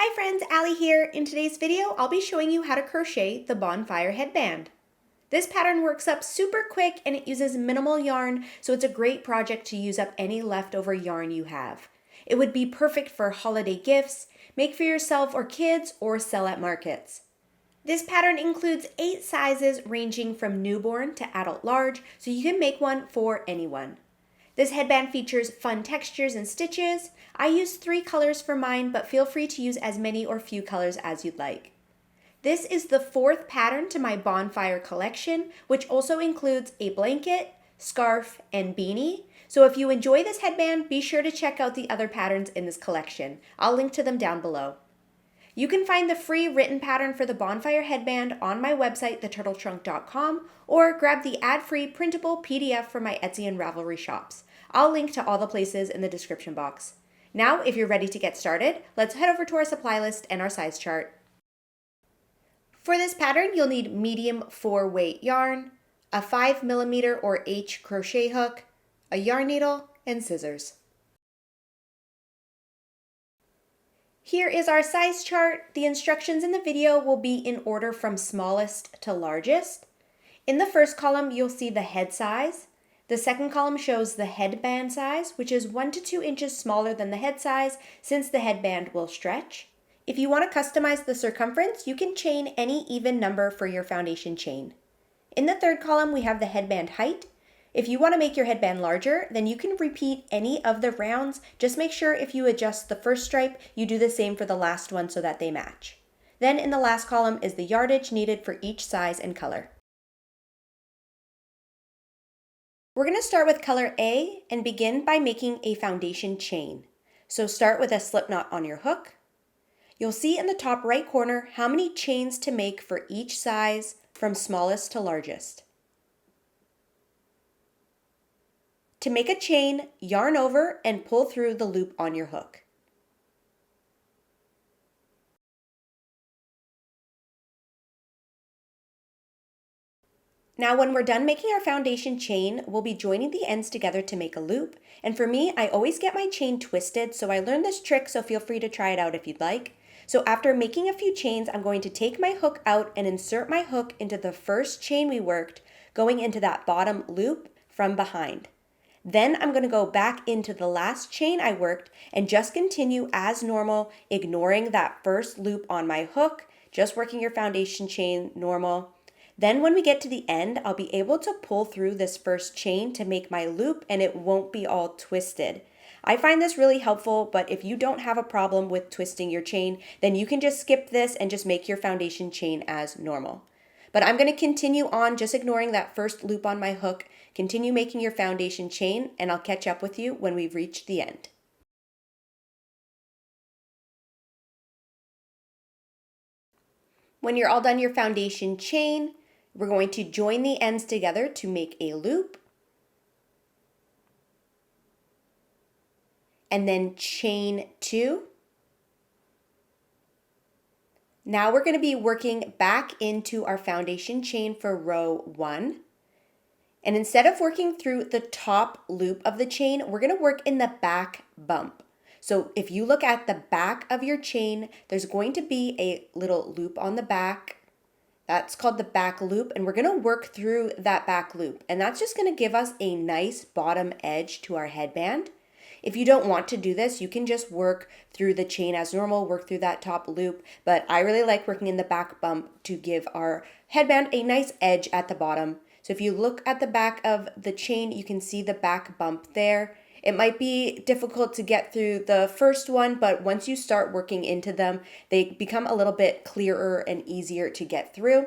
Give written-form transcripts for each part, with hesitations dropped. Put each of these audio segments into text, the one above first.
Hi friends, Allie here. In today's video, I'll be showing you how to crochet the Bonfire Headband. This pattern works up super quick and it uses minimal yarn, so it's a great project to use up any leftover yarn you have. It would be perfect for holiday gifts, make for yourself or kids, or sell at markets. This pattern includes 8 sizes ranging from newborn to adult large, so you can make one for anyone. This headband features fun textures and stitches. I used 3 colors for mine, but feel free to use as many or few colors as you'd like. This is the 4th pattern to my Bonfire collection, which also includes a blanket, scarf, and beanie. So if you enjoy this headband, be sure to check out the other patterns in this collection. I'll link to them down below. You can find the free written pattern for the Bonfire Headband on my website, theturtletrunk.com, or grab the ad-free printable PDF from my Etsy and Ravelry shops. I'll link to all the places in the description box. Now, if you're ready to get started, let's head over to our supply list and our size chart. For this pattern, you'll need medium 4-weight yarn, a 5mm or H crochet hook, a yarn needle, and scissors. Here is our size chart. The instructions in the video will be in order from smallest to largest. In the first column, you'll see the head size. The second column shows the headband size, which is 1 to 2 inches smaller than the head size since the headband will stretch. If you want to customize the circumference, you can chain any even number for your foundation chain. In the third column, we have the headband height. If you want to make your headband larger, then you can repeat any of the rounds. Just make sure if you adjust the first stripe, you do the same for the last one so that they match. Then in the last column is the yardage needed for each size and color. We're going to start with color A and begin by making a foundation chain. So start with a slip knot on your hook. You'll see in the top right corner how many chains to make for each size from smallest to largest. To make a chain, yarn over and pull through the loop on your hook. Now when we're done making our foundation chain, we'll be joining the ends together to make a loop. And for me, I always get my chain twisted, so I learned this trick, so feel free to try it out if you'd like. So after making a few chains, I'm going to take my hook out and insert my hook into the first chain we worked, going into that bottom loop from behind. Then I'm going to go back into the last chain I worked and just continue as normal, ignoring that first loop on my hook, just working your foundation chain normal. Then when we get to the end, I'll be able to pull through this first chain to make my loop and it won't be all twisted. I find this really helpful, but if you don't have a problem with twisting your chain, then you can just skip this and just make your foundation chain as normal. But I'm going to continue on just ignoring that first loop on my hook, continue making your foundation chain, and I'll catch up with you when we've reached the end. When you're all done your foundation chain, we're going to join the ends together to make a loop. And then chain 2. Now we're going to be working back into our foundation chain for row 1. And instead of working through the top loop of the chain, we're going to work in the back bump. So if you look at the back of your chain, there's going to be a little loop on the back. That's called the back loop, and we're going to work through that back loop. And that's just going to give us a nice bottom edge to our headband. If you don't want to do this, you can just work through the chain as normal, work through that top loop, but I really like working in the back bump to give our headband a nice edge at the bottom. So if you look at the back of the chain, you can see the back bump there. It might be difficult to get through the first one, but once you start working into them, they become a little bit clearer and easier to get through.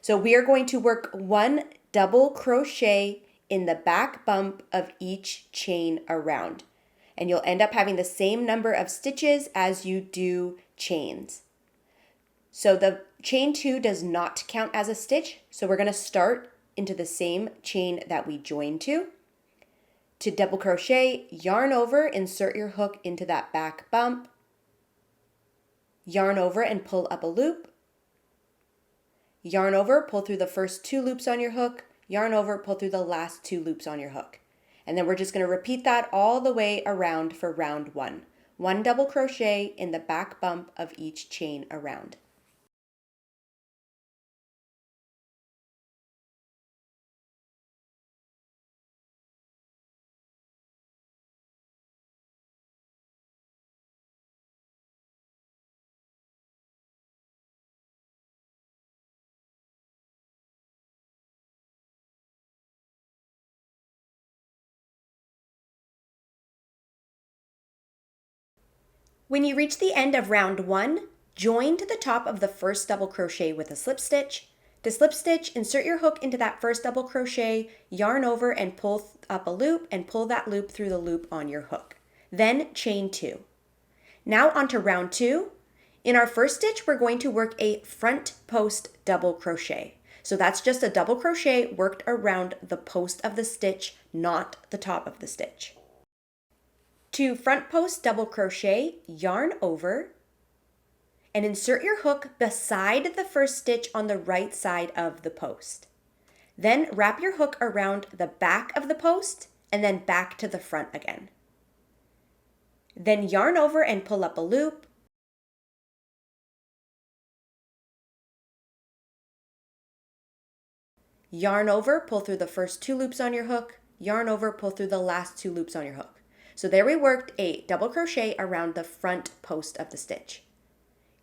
So we are going to work 1 double crochet in the back bump of each chain around. And you'll end up having the same number of stitches as you do chains. So the chain 2 does not count as a stitch, so we're going to start into the same chain that we joined to. To double crochet, yarn over, insert your hook into that back bump, yarn over and pull up a loop, yarn over, pull through the first 2 loops on your hook, yarn over, pull through the last 2 loops on your hook. And then we're just going to repeat that all the way around for round 1. 1 double crochet in the back bump of each chain around. When you reach the end of round 1, join to the top of the first double crochet with a slip stitch. To slip stitch, insert your hook into that first double crochet, yarn over and pull up a loop and pull that loop through the loop on your hook. Then chain 2. Now onto round 2. In our first stitch, we're going to work a front post double crochet. So that's just a double crochet worked around the post of the stitch, not the top of the stitch. To front post double crochet, yarn over and insert your hook beside the first stitch on the right side of the post. Then wrap your hook around the back of the post and then back to the front again. Then yarn over and pull up a loop. Yarn over, pull through the first 2 loops on your hook, yarn over, pull through the last 2 loops on your hook. So there we worked a double crochet around the front post of the stitch.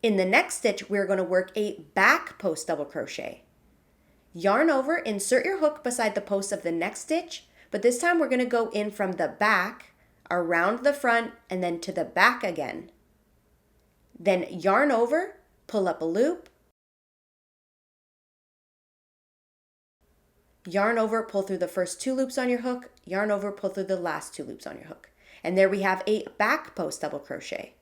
In the next stitch, we're going to work a back post double crochet. Yarn over, insert your hook beside the post of the next stitch, but this time we're going to go in from the back, around the front, and then to the back again. Then yarn over, pull up a loop, yarn over, pull through the first 2 loops on your hook, yarn over, pull through the last 2 loops on your hook. And there we have a back post double crochet.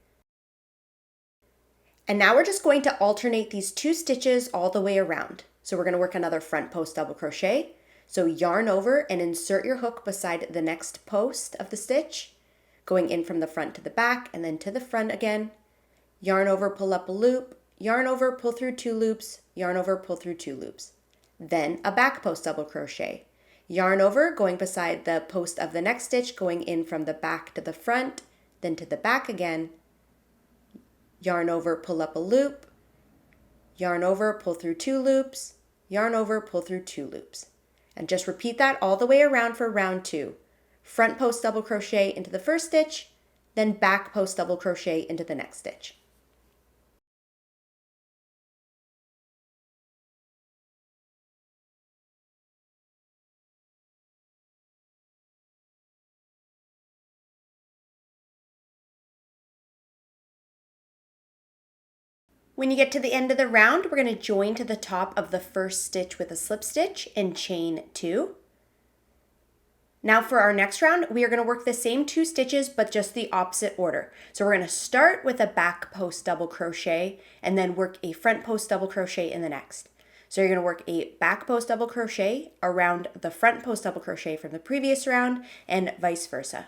And now we're just going to alternate these 2 stitches all the way around. So we're going to work another front post double crochet. So yarn over and insert your hook beside the next post of the stitch, going in from the front to the back and then to the front again. Yarn over, pull up a loop, yarn over, pull through 2 loops, yarn over, pull through 2 loops. Then a back post double crochet. Yarn over, going beside the post of the next stitch, going in from the back to the front, then to the back again. Yarn over, pull up a loop, yarn over, pull through 2 loops, yarn over, pull through 2 loops. And just repeat that all the way around for round 2. Front post double crochet into the first stitch, then back post double crochet into the next stitch. When you get to the end of the round, we're going to join to the top of the first stitch with a slip stitch and chain 2. Now for our next round, we are going to work the same 2 stitches, but just the opposite order. So we're going to start with a back post double crochet and then work a front post double crochet in the next. So you're going to work a back post double crochet around the front post double crochet from the previous round and vice versa.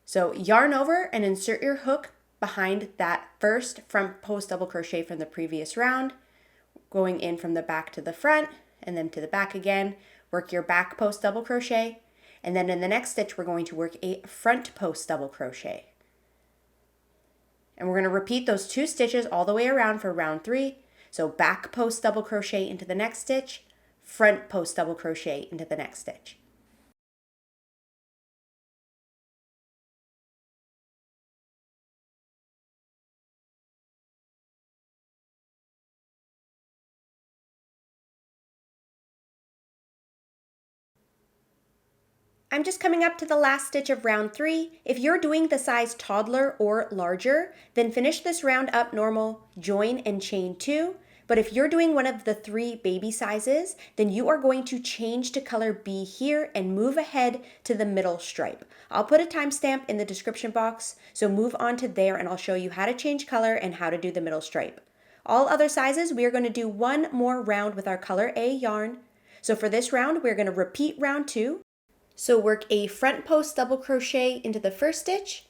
So yarn over and insert your hook behind that first front post double crochet from the previous round, going in from the back to the front and then to the back again. Work your back post double crochet, and then in the next stitch we're going to work a front post double crochet. And we're going to repeat those 2 stitches all the way around for round 3. So back post double crochet into the next stitch, front post double crochet into the next stitch. I'm just coming up to the last stitch of round 3. If you're doing the size toddler or larger, then finish this round up normal, join and chain 2. But if you're doing one of the 3 baby sizes, then you are going to change to color B here and move ahead to the middle stripe. I'll put a timestamp in the description box, so move on to there and I'll show you how to change color and how to do the middle stripe. All other sizes, we are going to do one more round with our color A yarn. So for this round, we're going to repeat round 2. So work a front post double crochet into the first stitch,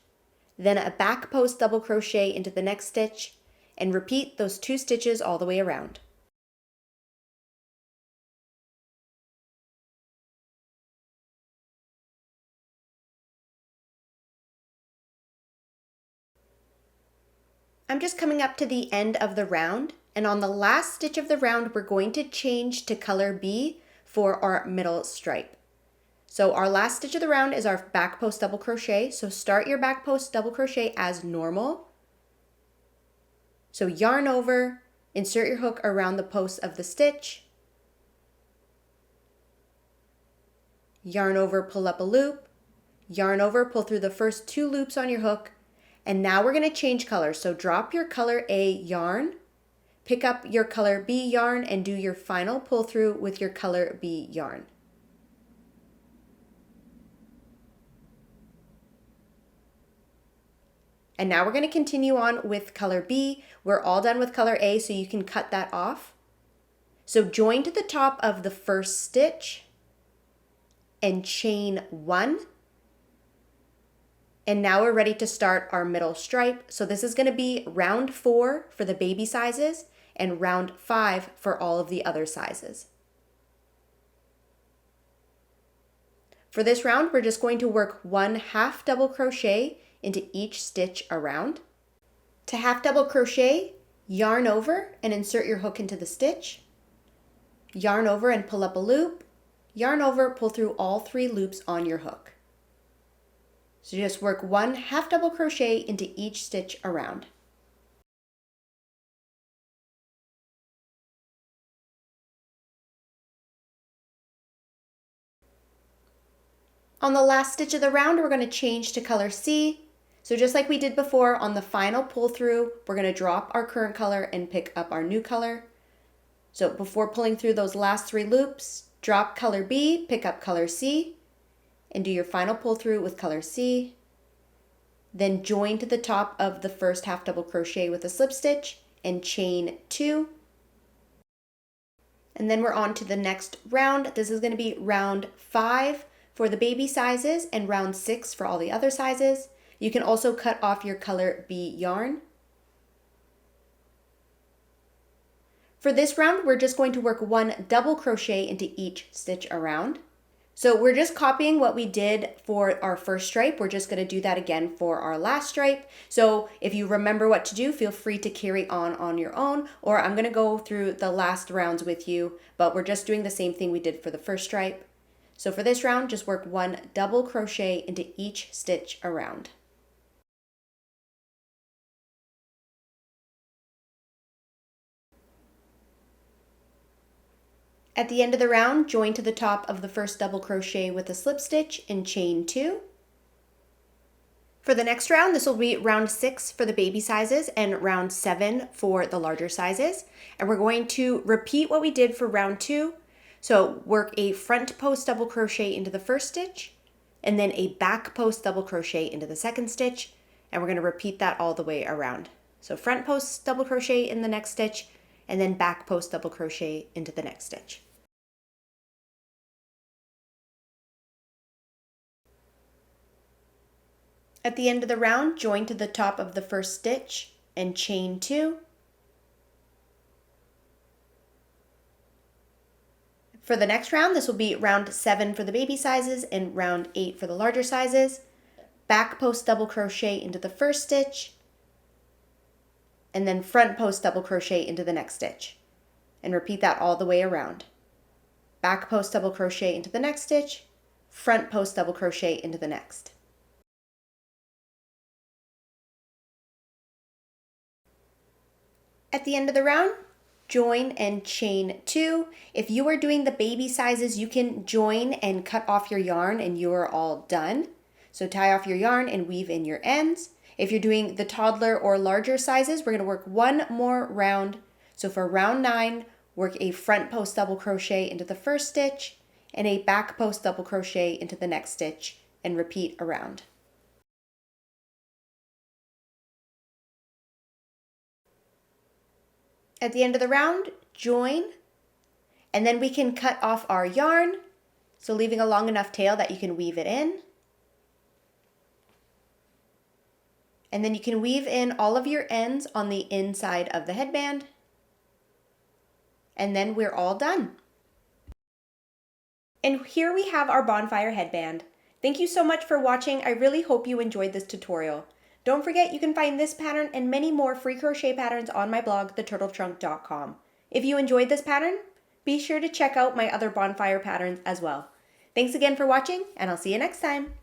then a back post double crochet into the next stitch, and repeat those 2 stitches all the way around. I'm just coming up to the end of the round, and on the last stitch of the round, we're going to change to color B for our middle stripe. So our last stitch of the round is our back post double crochet. So start your back post double crochet as normal. So yarn over, insert your hook around the post of the stitch, yarn over, pull up a loop, yarn over, pull through the first 2 loops on your hook, and now we're going to change colors. So drop your color A yarn, pick up your color B yarn, and do your final pull through with your color B yarn. And now we're going to continue on with color B. We're all done with color A, so you can cut that off. So join to the top of the first stitch and chain 1. And now we're ready to start our middle stripe. So this is going to be round 4 for the baby sizes and round 5 for all of the other sizes. For this round, we're just going to work 1 half double crochet into each stitch around. To half double crochet, yarn over and insert your hook into the stitch, yarn over and pull up a loop, yarn over, pull through all 3 loops on your hook. So just work 1 half double crochet into each stitch around. On the last stitch of the round, we're going to change to color C. So just like we did before, on the final pull through, we're going to drop our current color and pick up our new color. So before pulling through those last 3 loops, drop color B, pick up color C, and do your final pull through with color C. Then join to the top of the first half double crochet with a slip stitch and chain 2. And then we're on to the next round. This is going to be round 5 for the baby sizes and round 6 for all the other sizes. You can also cut off your color B yarn. For this round, we're just going to work 1 double crochet into each stitch around. So we're just copying what we did for our first stripe. We're just going to do that again for our last stripe. So if you remember what to do, feel free to carry on your own, or I'm going to go through the last rounds with you, but we're just doing the same thing we did for the first stripe. So for this round, just work 1 double crochet into each stitch around. At the end of the round, join to the top of the first double crochet with a slip stitch and chain 2. For the next round, this will be round 6 for the baby sizes and round 7 for the larger sizes. And we're going to repeat what we did for round 2. So work a front post double crochet into the first stitch, and then a back post double crochet into the second stitch, and we're going to repeat that all the way around. So front post double crochet in the next stitch, and then back post double crochet into the next stitch. At the end of the round, join to the top of the first stitch and chain 2. For the next round, this will be round 7 for the baby sizes and round 8 for the larger sizes. Back post double crochet into the first stitch, and then front post double crochet into the next stitch. And repeat that all the way around. Back post double crochet into the next stitch, front post double crochet into the next. At the end of the round, join and chain 2. If you are doing the baby sizes, you can join and cut off your yarn and you are all done. So tie off your yarn and weave in your ends. If you're doing the toddler or larger sizes, we're going to work 1 more round. So for round 9, work a front post double crochet into the first stitch and a back post double crochet into the next stitch and repeat around. At the end of the round, join, and then we can cut off our yarn, so leaving a long enough tail that you can weave it in. And then you can weave in all of your ends on the inside of the headband, and then we're all done. And here we have our Bonfire headband. Thank you so much for watching. I really hope you enjoyed this tutorial. Don't forget you can find this pattern and many more free crochet patterns on my blog, theturtletrunk.com. If you enjoyed this pattern, be sure to check out my other bonfire patterns as well. Thanks again for watching, and I'll see you next time.